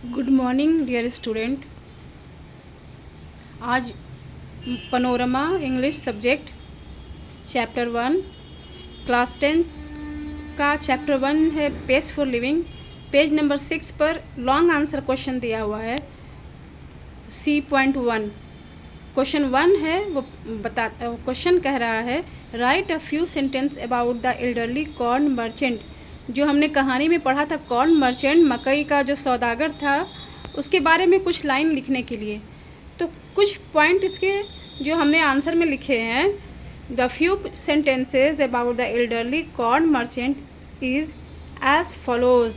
Good morning dear student. आज Panorama English subject chapter 1 class 10 का chapter 1 है page for living. Page number 6 पर long answer question दिया हुआ है। C.1 क्वेश्चन 1 है वो क्वेश्चन कह रहा है right a few sentence about the elderly corn merchant. जो हमने कहानी में पढ़ा था कॉर्न मर्चेंट, मकई का जो सौदागर था, उसके बारे में कुछ लाइन लिखने के लिए। तो कुछ पॉइंट इसके जो हमने आंसर में लिखे हैं, the few sentences about the elderly corn merchant is as follows.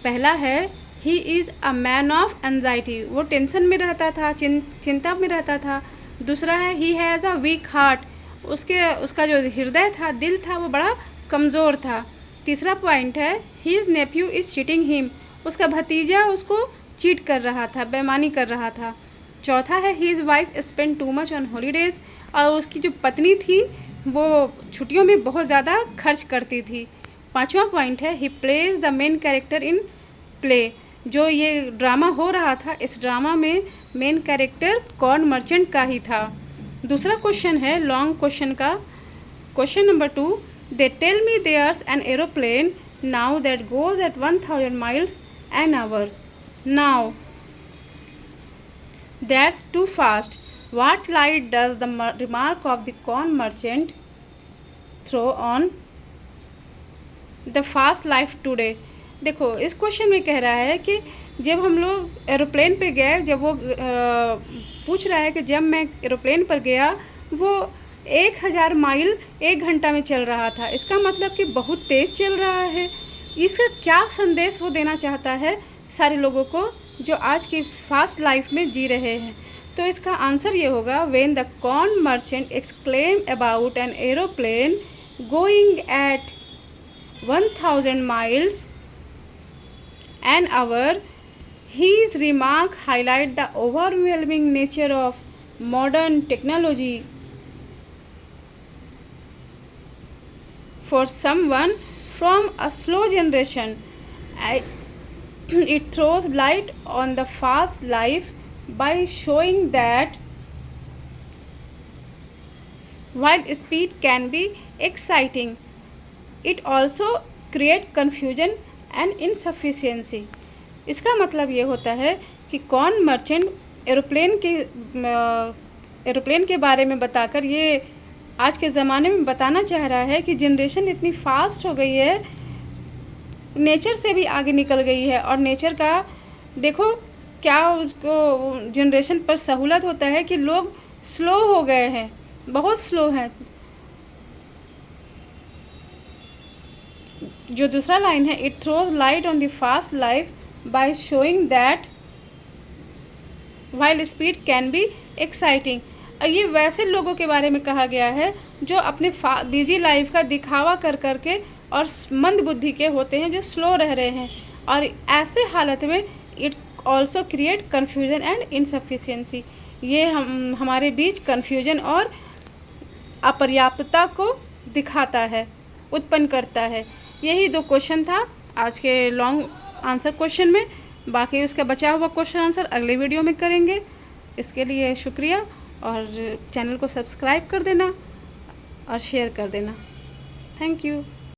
पहला है he is a man of anxiety, वो टेंशन में रहता था, चिंता में रहता था। दूसरा है he has a weak heart, उसका जो हृदय था, दिल था, वो बड़ा कमज़ोर था। तीसरा पॉइंट है his nephew is cheating him, उसका भतीजा उसको चीट कर रहा था, बेईमानी कर रहा था। चौथा है his wife spend too much on holidays, और उसकी जो पत्नी थी वो छुट्टियों में बहुत ज़्यादा खर्च करती थी। पांचवा पॉइंट है he plays the main character in play, जो ये ड्रामा हो रहा था इस ड्रामा में मेन कैरेक्टर कॉर्न मर्चेंट का ही था। दूसरा क्वेश्चन है लॉन्ग क्वेश्चन का, question number 2, they tell me there's an aeroplane now that goes at 1000 miles an hour. Now that's too fast. What light does the remark of the corn merchant throw on the fast life today? देखो इस question में कह रहा है कि जब हम लोग एरोप्लेन पे गए, जब वो पूछ रहा है कि जब मैं एरोप्लेन पर गया वो 1000 माइल 1 घंटा में चल रहा था। इसका मतलब कि बहुत तेज़ चल रहा है। इसका क्या संदेश वो देना चाहता है सारे लोगों को जो आज की फास्ट लाइफ में जी रहे हैं? तो इसका आंसर ये होगा when the corn merchant exclaim about an aeroplane going at 1000 miles an hour, his remark highlight the overwhelming nature of modern technology for someone from a slow generation. It throws light on the fast life by showing that while speed can be exciting, it also creates confusion and insufficiency. इसका मतलब ये होता है कि corn merchant aeroplane के बारे में बताकर ये आज के ज़माने में बताना चाह रहा है कि जनरेशन इतनी फास्ट हो गई है, नेचर से भी आगे निकल गई है। और नेचर का देखो क्या उसको जनरेशन पर सहूलत होता है कि लोग स्लो हो गए हैं, बहुत स्लो हैं। जो दूसरा लाइन है it throws light on the fast life by showing that while speed can be exciting. ये वैसे लोगों के बारे में कहा गया है जो अपने बिजी लाइफ का दिखावा कर करके और मंद बुद्धि के होते हैं, जो स्लो रह रहे हैं। और ऐसे हालत में it also create confusion and insufficiency, ये हमारे बीच कन्फ्यूजन और अपर्याप्तता को दिखाता है, उत्पन्न करता है। यही 2 क्वेश्चन था आज के लॉन्ग आंसर क्वेश्चन में। बाकी उसका बचा हुआ क्वेश्चन आंसर अगले वीडियो में करेंगे। इसके लिए शुक्रिया, और चैनल को सब्सक्राइब कर देना और शेयर कर देना। Thank you.